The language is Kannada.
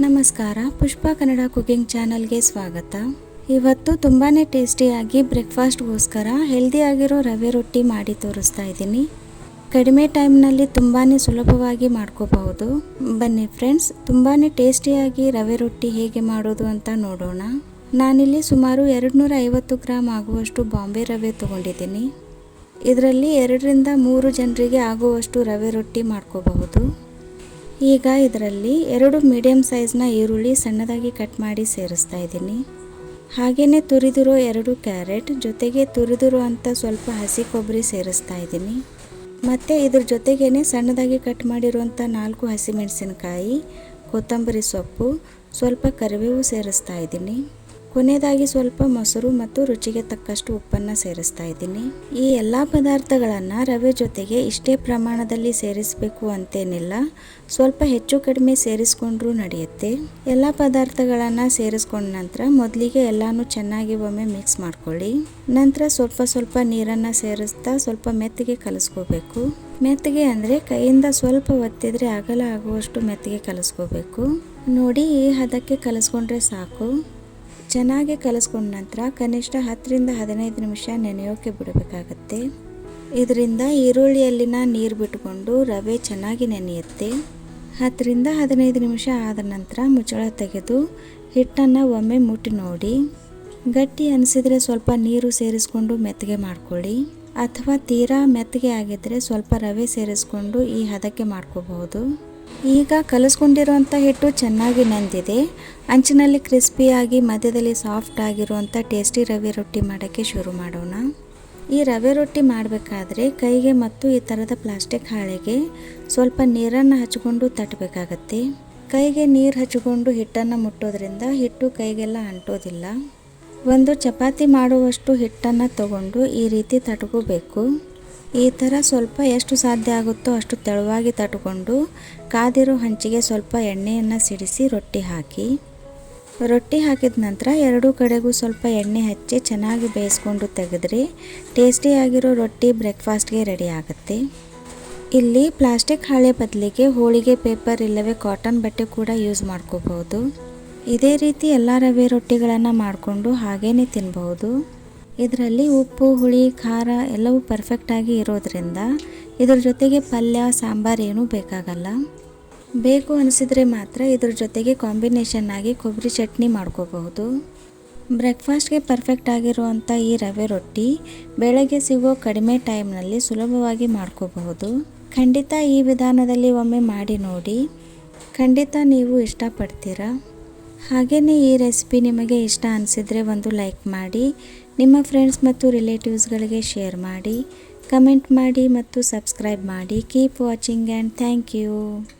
ನಮಸ್ಕಾರ, ಪುಷ್ಪ ಕನ್ನಡ ಕುಕಿಂಗ್ ಚಾನಲ್ಗೆ ಸ್ವಾಗತ. ಇವತ್ತು ತುಂಬಾ ಟೇಸ್ಟಿಯಾಗಿ ಬ್ರೇಕ್ಫಾಸ್ಟ್ಗೋಸ್ಕರ ಹೆಲ್ದಿಯಾಗಿರೋ ರವೆ ರೊಟ್ಟಿ ಮಾಡಿ ತೋರಿಸ್ತಾ ಇದ್ದೀನಿ. ಕಡಿಮೆ ಟೈಮ್ನಲ್ಲಿ ತುಂಬಾ ಸುಲಭವಾಗಿ ಮಾಡ್ಕೋಬಹುದು. ಬನ್ನಿ ಫ್ರೆಂಡ್ಸ್, ತುಂಬಾ ಟೇಸ್ಟಿಯಾಗಿ ರವೆ ರೊಟ್ಟಿ ಹೇಗೆ ಮಾಡೋದು ಅಂತ ನೋಡೋಣ. ನಾನಿಲ್ಲಿ ಸುಮಾರು 250 ಗ್ರಾಮ್ ಆಗುವಷ್ಟು ಬಾಂಬೆ ರವೆ ತೊಗೊಂಡಿದ್ದೀನಿ. ಇದರಲ್ಲಿ 2ರಿಂದ 3 ಜನರಿಗೆ ಆಗುವಷ್ಟು ರವೆ ರೊಟ್ಟಿ ಮಾಡ್ಕೋಬಹುದು. ಈಗ ಇದರಲ್ಲಿ 2 ಮೀಡಿಯಂ ಸೈಜ್ನ ಈರುಳ್ಳಿ ಸಣ್ಣದಾಗಿ ಕಟ್ ಮಾಡಿ ಸೇರಿಸ್ತಾ ಇದ್ದೀನಿ. ಹಾಗೆಯೇ ತುರಿದಿರೋ 2 ಕ್ಯಾರೆಟ್ ಜೊತೆಗೆ ತುರಿದಿರೋ ಅಂತ ಸ್ವಲ್ಪ ಹಸಿ ಕೊಬ್ಬರಿ ಸೇರಿಸ್ತಾ ಇದ್ದೀನಿ. ಮತ್ತು ಇದ್ರ ಜೊತೆಗೇ ಸಣ್ಣದಾಗಿ ಕಟ್ ಮಾಡಿರುವಂಥ 4 ಹಸಿಮೆಣಸಿನಕಾಯಿ, ಕೊತ್ತಂಬರಿ ಸೊಪ್ಪು, ಸ್ವಲ್ಪ ಕರಿಬೇವು ಸೇರಿಸ್ತಾ ಇದ್ದೀನಿ. ಕೊನೆಯದಾಗಿ ಸ್ವಲ್ಪ ಮೊಸರು ಮತ್ತು ರುಚಿಗೆ ತಕ್ಕಷ್ಟು ಉಪ್ಪನ್ನು ಸೇರಿಸ್ತಾ ಇದ್ದೀನಿ. ಈ ಎಲ್ಲ ಪದಾರ್ಥಗಳನ್ನು ರವೆ ಜೊತೆಗೆ ಇಷ್ಟೇ ಪ್ರಮಾಣದಲ್ಲಿ ಸೇರಿಸಬೇಕು ಅಂತೇನಿಲ್ಲ, ಸ್ವಲ್ಪ ಹೆಚ್ಚು ಕಡಿಮೆ ಸೇರಿಸ್ಕೊಂಡ್ರೂ ನಡೆಯುತ್ತೆ. ಎಲ್ಲ ಪದಾರ್ಥಗಳನ್ನು ಸೇರಿಸ್ಕೊಂಡ ನಂತರ ಮೊದಲಿಗೆ ಎಲ್ಲನೂ ಚೆನ್ನಾಗಿ ಒಮ್ಮೆ ಮಿಕ್ಸ್ ಮಾಡ್ಕೊಳ್ಳಿ. ನಂತರ ಸ್ವಲ್ಪ ನೀರನ್ನು ಸೇರಿಸ್ತಾ ಸ್ವಲ್ಪ ಮೆತ್ತಗೆ ಕಲಿಸ್ಕೋಬೇಕು. ಮೆತ್ತಗೆ ಅಂದರೆ ಕೈಯಿಂದ ಸ್ವಲ್ಪ ಒತ್ತಿದ್ರೆ ಅಗಲ ಆಗುವಷ್ಟು ಮೆತ್ತಗೆ ಕಲಿಸ್ಕೋಬೇಕು. ನೋಡಿ, ಈ ಹದಕ್ಕೆ ಕಲಿಸ್ಕೊಂಡ್ರೆ ಸಾಕು. ಚೆನ್ನಾಗಿ ಕಲಿಸ್ಕೊಂಡ ನಂತರ ಕನಿಷ್ಠ 10ರಿಂದ 15 ನಿಮಿಷ ನೆನೆಯೋಕೆ ಬಿಡಬೇಕಾಗತ್ತೆ. ಇದರಿಂದ ಈರುಳ್ಳಿಯಲ್ಲಿನ ನೀರು ಬಿಟ್ಕೊಂಡು ರವೆ ಚೆನ್ನಾಗಿ ನೆನೆಯುತ್ತೆ. 10ರಿಂದ 15 ನಿಮಿಷ ಆದ ನಂತರ ಮುಚ್ಚಳ ತೆಗೆದು ಹಿಟ್ಟನ್ನು ಒಮ್ಮೆ ಮುಟ್ಟಿ ನೋಡಿ. ಗಟ್ಟಿ ಅನಿಸಿದರೆ ಸ್ವಲ್ಪ ನೀರು ಸೇರಿಸ್ಕೊಂಡು ಮೆತ್ತಗೆ ಮಾಡ್ಕೊಳ್ಳಿ. ಅಥವಾ ತೀರಾ ಮೆತ್ತಗೆ ಆಗಿದ್ದರೆ ಸ್ವಲ್ಪ ರವೆ ಸೇರಿಸ್ಕೊಂಡು ಈ ಹದಕ್ಕೆ ಮಾಡ್ಕೋಬಹುದು. ಈಗ ಕಲಿಸ್ಕೊಂಡಿರುವಂಥ ಹಿಟ್ಟು ಚೆನ್ನಾಗಿ ನೆಂದಿದೆ. ಅಂಚಿನಲ್ಲಿ ಕ್ರಿಸ್ಪಿಯಾಗಿ ಮಧ್ಯದಲ್ಲಿ ಸಾಫ್ಟ್ ಆಗಿರುವಂಥ ಟೇಸ್ಟಿ ರವೆ ರೊಟ್ಟಿ ಮಾಡೋಕ್ಕೆ ಶುರು ಮಾಡೋಣ. ಈ ರವೆ ರೊಟ್ಟಿ ಮಾಡಬೇಕಾದ್ರೆ ಕೈಗೆ ಮತ್ತು ಈ ಥರದ ಪ್ಲಾಸ್ಟಿಕ್ ಹಾಳೆಗೆ ಸ್ವಲ್ಪ ನೀರನ್ನು ಹಚ್ಕೊಂಡು ತಟ್ಟಬೇಕಾಗತ್ತೆ. ಕೈಗೆ ನೀರು ಹಚ್ಚಿಕೊಂಡು ಹಿಟ್ಟನ್ನು ಮುಟ್ಟೋದ್ರಿಂದ ಹಿಟ್ಟು ಕೈಗೆಲ್ಲ ಅಂಟೋದಿಲ್ಲ. ಒಂದು ಚಪಾತಿ ಮಾಡುವಷ್ಟು ಹಿಟ್ಟನ್ನು ತಗೊಂಡು ಈ ರೀತಿ ತಟ್ಕೋಬೇಕು. ಈ ಥರ ಸ್ವಲ್ಪ ಎಷ್ಟು ಸಾಧ್ಯ ಆಗುತ್ತೋ ಅಷ್ಟು ತೆಳುವಾಗಿ ತಟ್ಕೊಂಡು ಕಾದಿರೋ ಹಂಚಿಗೆ ಸ್ವಲ್ಪ ಎಣ್ಣೆಯನ್ನು ಸಿಡಿಸಿ ರೊಟ್ಟಿ ಹಾಕಿ. ರೊಟ್ಟಿ ಹಾಕಿದ ನಂತರ 2 ಕಡೆಗೂ ಸ್ವಲ್ಪ ಎಣ್ಣೆ ಹಚ್ಚಿ ಚೆನ್ನಾಗಿ ಬೇಯಿಸ್ಕೊಂಡು ತೆಗೆದ್ರೆ ಟೇಸ್ಟಿಯಾಗಿರೋ ರೊಟ್ಟಿ ಬ್ರೇಕ್ಫಾಸ್ಟ್ಗೆ ರೆಡಿ ಆಗುತ್ತೆ. ಇಲ್ಲಿ ಪ್ಲಾಸ್ಟಿಕ್ ಹಾಳೆ ಬದಲಿಗೆ ಹೋಳಿಗೆ ಪೇಪರ್ ಇಲ್ಲವೇ ಕಾಟನ್ ಬಟ್ಟೆ ಕೂಡ ಯೂಸ್ ಮಾಡ್ಕೋಬಹುದು. ಇದೇ ರೀತಿ ಎಲ್ಲ ರವೆ ರೊಟ್ಟಿಗಳನ್ನು ಮಾಡಿಕೊಂಡು ಹಾಗೇ ತಿನ್ಬಹುದು. ಇದರಲ್ಲಿ ಉಪ್ಪು, ಹುಳಿ, ಖಾರ ಎಲ್ಲವೂ ಪರ್ಫೆಕ್ಟಾಗಿ ಇರೋದ್ರಿಂದ ಇದ್ರ ಜೊತೆಗೆ ಪಲ್ಯ, ಸಾಂಬಾರು ಏನೂ ಬೇಕಾಗಲ್ಲ. ಬೇಕು ಅನಿಸಿದರೆ ಮಾತ್ರ ಇದ್ರ ಜೊತೆಗೆ ಕಾಂಬಿನೇಷನ್ ಆಗಿ ಕೊಬ್ಬರಿ ಚಟ್ನಿ ಮಾಡ್ಕೋಬಹುದು. ಬ್ರೇಕ್ಫಾಸ್ಟ್ಗೆ ಪರ್ಫೆಕ್ಟ್ ಆಗಿರುವಂಥ ಈ ರವೆ ರೊಟ್ಟಿ ಬೆಳಗ್ಗೆ ಸಿಗೋ ಕಡಿಮೆ ಟೈಮ್ನಲ್ಲಿ ಸುಲಭವಾಗಿ ಮಾಡ್ಕೋಬಹುದು. ಖಂಡಿತ ಈ ವಿಧಾನದಲ್ಲಿ ಒಮ್ಮೆ ಮಾಡಿ ನೋಡಿ, ಖಂಡಿತ ನೀವು ಇಷ್ಟಪಡ್ತೀರಾ. ಹಾಗೆಯೇ ಈ ರೆಸಿಪಿ ನಿಮಗೆ ಇಷ್ಟ ಅನಿಸಿದರೆ ಒಂದು ಲೈಕ್ ಮಾಡಿ, ನಿಮ್ಮ ಫ್ರೆಂಡ್ಸ್ ಮತ್ತು ರಿಲೇಟಿವ್ಸ್ಗಳಿಗೆ ಶೇರ್ ಮಾಡಿ, ಕಮೆಂಟ್ ಮಾಡಿ ಮತ್ತು ಸಬ್ಸ್ಕ್ರೈಬ್ ಮಾಡಿ. Keep watching and thank you.